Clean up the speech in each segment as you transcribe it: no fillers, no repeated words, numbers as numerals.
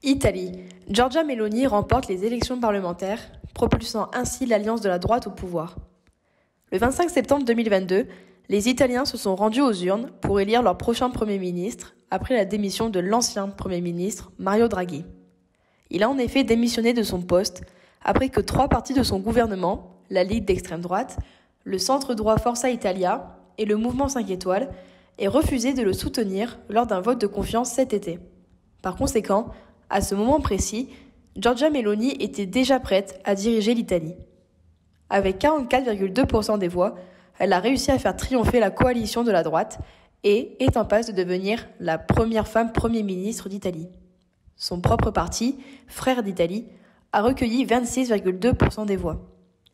Italie. Giorgia Meloni remporte les élections parlementaires, propulsant ainsi l'alliance de la droite au pouvoir. Le 25 septembre 2022, les Italiens se sont rendus aux urnes pour élire leur prochain Premier ministre après la démission de l'ancien Premier ministre Mario Draghi. Il a en effet démissionné de son poste après que 3 partis de son gouvernement, la Ligue d'extrême droite, le centre-droit Forza Italia et le mouvement 5 étoiles, aient refusé de le soutenir lors d'un vote de confiance cet été. Par conséquent, à ce moment précis, Giorgia Meloni était déjà prête à diriger l'Italie. Avec 44,2% des voix, elle a réussi à faire triompher la coalition de la droite et est en passe de devenir la première femme Premier ministre d'Italie. Son propre parti, Frères d'Italie, a recueilli 26,2% des voix.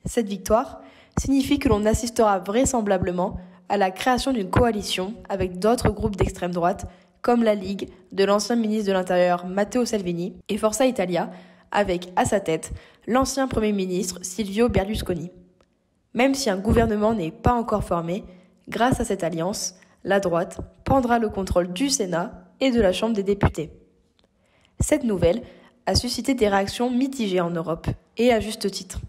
Cette victoire signifie que l'on assistera vraisemblablement à la création d'une coalition avec d'autres groupes d'extrême droite comme la Ligue de l'ancien ministre de l'Intérieur Matteo Salvini et Forza Italia, avec à sa tête l'ancien Premier ministre Silvio Berlusconi. Même si un gouvernement n'est pas encore formé, grâce à cette alliance, la droite prendra le contrôle du Sénat et de la Chambre des députés. Cette nouvelle a suscité des réactions mitigées en Europe, et à juste titre.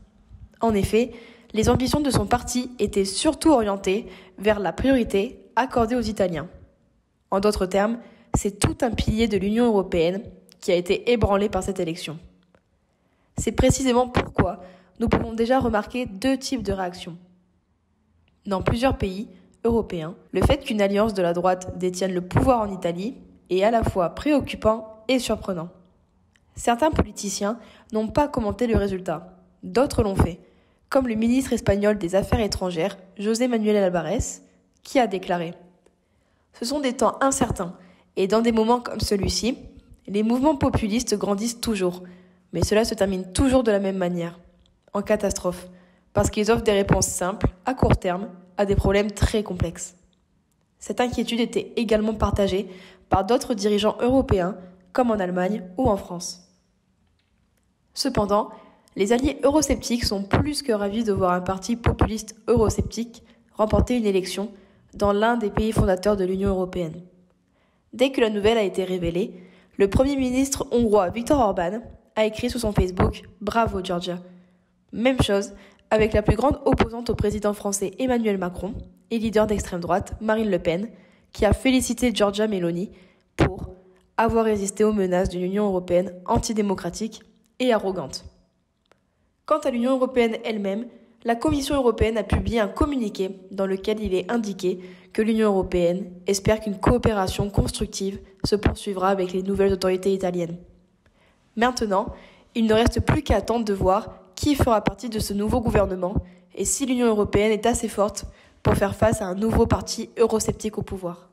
En effet, les ambitions de son parti étaient surtout orientées vers la priorité accordée aux Italiens. En d'autres termes, c'est tout un pilier de l'Union européenne qui a été ébranlé par cette élection. C'est précisément pourquoi nous pouvons déjà remarquer 2 types de réactions. Dans plusieurs pays européens, le fait qu'une alliance de la droite détienne le pouvoir en Italie est à la fois préoccupant et surprenant. Certains politiciens n'ont pas commenté le résultat, d'autres l'ont fait, comme le ministre espagnol des Affaires étrangères, José Manuel Alvarez, qui a déclaré « Ce sont des temps incertains, et dans des moments comme celui-ci, les mouvements populistes grandissent toujours, mais cela se termine toujours de la même manière, en catastrophe, parce qu'ils offrent des réponses simples, à court terme, à des problèmes très complexes. » Cette inquiétude était également partagée par d'autres dirigeants européens, comme en Allemagne ou en France. Cependant, les alliés eurosceptiques sont plus que ravis de voir un parti populiste eurosceptique remporter une élection dans l'un des pays fondateurs de l'Union européenne. Dès que la nouvelle a été révélée, le Premier ministre hongrois Viktor Orban a écrit sur son Facebook « Bravo Giorgia ». Même chose avec la plus grande opposante au président français Emmanuel Macron et leader d'extrême droite Marine Le Pen, qui a félicité Giorgia Meloni pour avoir résisté aux menaces d'une Union européenne antidémocratique et arrogante. Quant à l'Union européenne elle-même, la Commission européenne a publié un communiqué dans lequel il est indiqué que l'Union européenne espère qu'une coopération constructive se poursuivra avec les nouvelles autorités italiennes. Maintenant, il ne reste plus qu'à attendre de voir qui fera partie de ce nouveau gouvernement et si l'Union européenne est assez forte pour faire face à un nouveau parti eurosceptique au pouvoir.